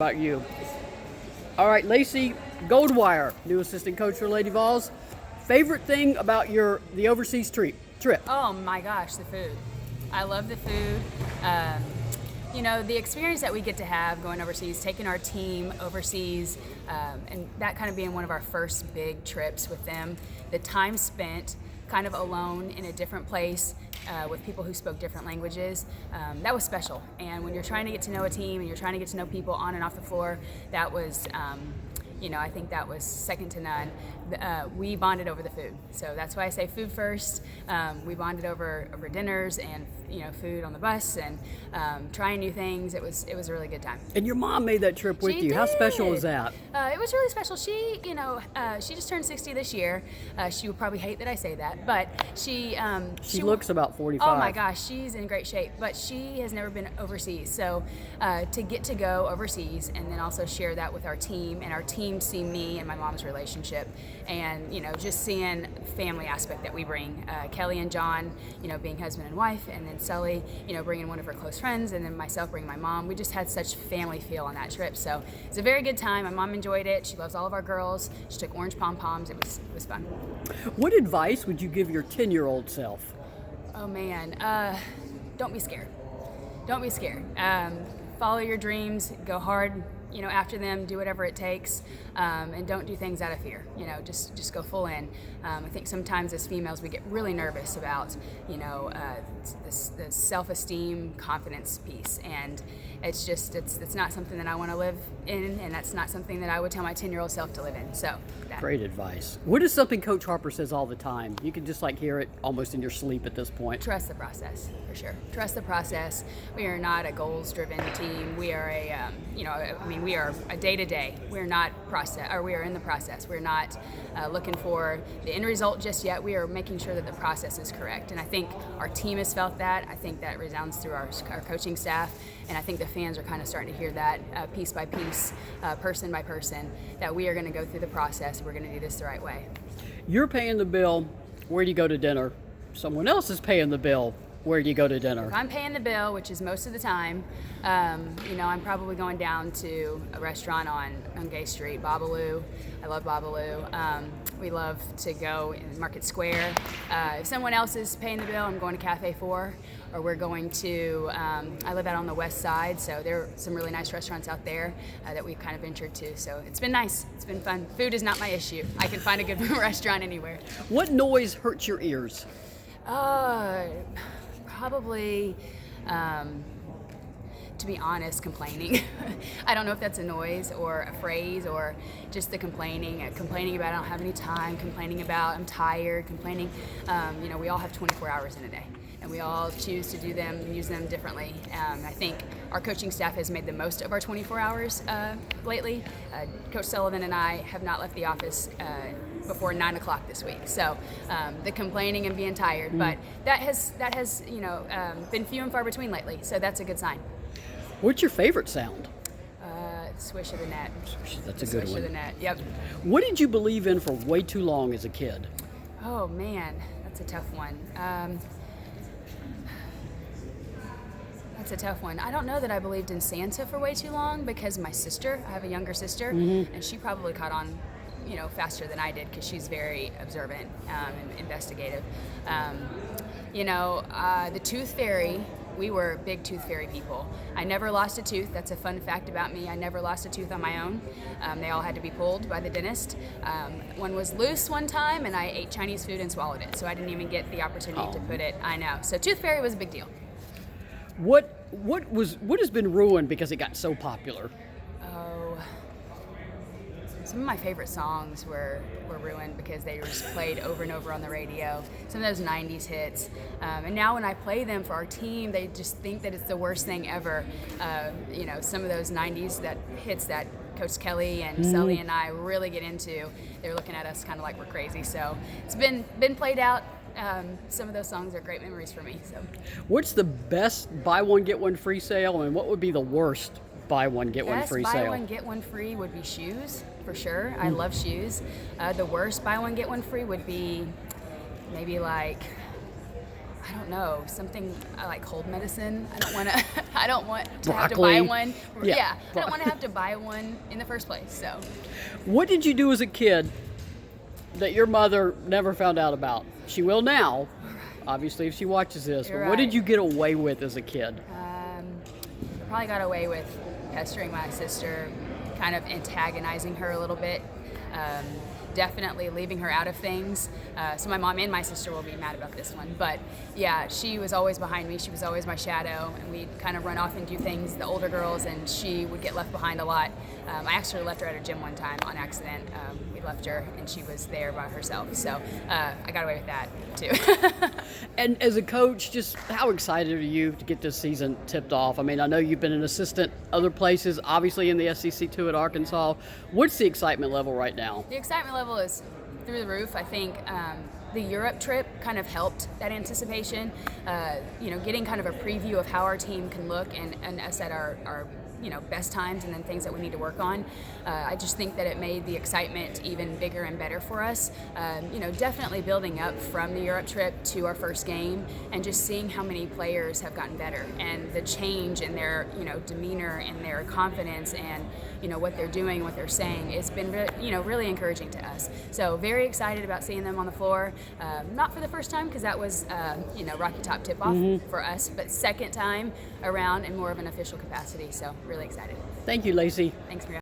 About you. All right, Lacey Goldwire, new assistant coach for Lady Vols. Favorite thing about the overseas trip? Oh my gosh, the food. I love the food. The experience that we get to have going overseas, taking our team overseas, and that kind of being one of our first big trips with them. The time spent kind of alone in a different place with people who spoke different languages, that was special. And when you're trying to get to know a team and you're trying to get to know people on and off the floor, that was, I think that was second to none. We bonded over the food. So that's why I say food first. We bonded over dinners and, food on the bus and trying new things. It was a really good time. And your mom made that trip with She you. did. How special was that? It was really special. She, she just turned 60 this year. She would probably hate that I say that, but she looks about 45. Oh my gosh, she's in great shape, but she has never been overseas. So to get to go overseas and then also share that with our team, and our team see me and my mom's relationship, and just seeing the family aspect that we bring. Kellie and John, being husband and wife, and then Sully, bringing one of her close friends, and then myself bringing my mom. We just had such family feel on that trip. So it's a very good time. My mom enjoyed it. She loves all of our girls. She took orange pom-poms. It was fun. What advice would you give your 10-year-old self? Oh man, don't be scared. Don't be scared. Follow your dreams, go hard, after them, do whatever it takes, and don't do things out of fear. Just go full in. I think sometimes as females we get really nervous about, the self-esteem, confidence piece, and it's not something that I want to live in, and that's not something that I would tell my 10-year-old self to live in. So great advice. What is something Coach Harper says all the time? You can just hear it almost in your sleep at this point. Trust the process, for sure. Trust the process. We are not a goals-driven team. We are we are a day-to-day. We're not we are in the process. We're not looking for the end result just yet. We are making sure that the process is correct. And I think our team has felt that. I think that resounds through our coaching staff. And I think the fans are kind of starting to hear that piece by piece, person by person, that we are going to go through the process. We're going to do this the right way. You're paying the bill. Where do you go to dinner? Someone else is paying the bill. Where do you go to dinner? If I'm paying the bill, which is most of the time, I'm probably going down to a restaurant on Gay Street, Babalu. I love Babalu. We love to go in Market Square. If someone else is paying the bill, I'm going to Cafe 4, or we're going to, I live out on the west side, so there are some really nice restaurants out there that we've kind of ventured to. So it's been nice. It's been fun. Food is not my issue. I can find a good restaurant anywhere. What noise hurts your ears? Probably, to be honest, complaining. I don't know if that's a noise or a phrase or just the complaining about I don't have any time, complaining about I'm tired, complaining. We all have 24 hours in a day, and we all choose to do them and use them differently. I think our coaching staff has made the most of our 24 hours lately. Coach Sullivan and I have not left the office before 9 o'clock this week. So the complaining and being tired, but that has been few and far between lately. So that's a good sign. What's your favorite sound? Swish of the net. That's a good one. Swish of the net. Yep. What did you believe in for way too long as a kid? Oh man, that's a tough one. That's a tough one. I don't know that I believed in Santa for way too long because I have a younger sister, and she probably caught on faster than I did because she's very observant and investigative. The Tooth Fairy, we were big Tooth Fairy people. I never lost a tooth. That's a fun fact about me. I never lost a tooth on my own. They all had to be pulled by the dentist. One was loose one time, and I ate Chinese food and swallowed it, so I didn't even get the opportunity to put it. I know. So Tooth Fairy was a big deal. What has been ruined because it got so popular? Some of my favorite songs were ruined because they were just played over and over on the radio. Some of those 90s hits. And now when I play them for our team, they just think that it's the worst thing ever. Some of those 90s hits that Coach Kellie and Sully and I really get into, they're looking at us kind of like we're crazy. So it's been played out. Some of those songs are great memories for me. So, what's the best buy one get one free sale, and what would be the worst buy one get one free sale? Buy one get one free would be shoes, for sure. I love shoes. The worst buy one get one free would be maybe I don't know, something like cold medicine. I don't want to. I don't want to have to Broccoli. buy one. Yeah. I don't want to have to buy one in the first place. So, What did you do as a kid that your mother never found out about? She will now, obviously, if she watches this. You're But what did right. you get away with as a kid? I probably got away with pestering my sister, kind of antagonizing her a little bit. Definitely leaving her out of things. So my mom and my sister will be mad about this one. But yeah, she was always behind me. She was always my shadow. And we'd kind of run off and do things, the older girls, and she would get left behind a lot. I actually left her at a gym one time on accident. We left her and she was there by herself. So I got away with that too. And as a coach, just how excited are you to get this season tipped off? I mean, I know you've been an assistant other places, obviously in the SEC too at Arkansas. What's the excitement level right now? The excitement level is through the roof. I think the Europe trip kind of helped that anticipation. Getting kind of a preview of how our team can look and us at our best times and then things that we need to work on. I just think that it made the excitement even bigger and better for us. Definitely building up from the Europe trip to our first game and just seeing how many players have gotten better and the change in their, demeanor and their confidence and, what they're doing, what they're saying. It's been, really encouraging to us. So very excited about seeing them on the floor. Not for the first time because that was, Rocky Top tip-off for us, but second time around in more of an official capacity. So really excited. Thank you, Lacey. Thanks, Maria.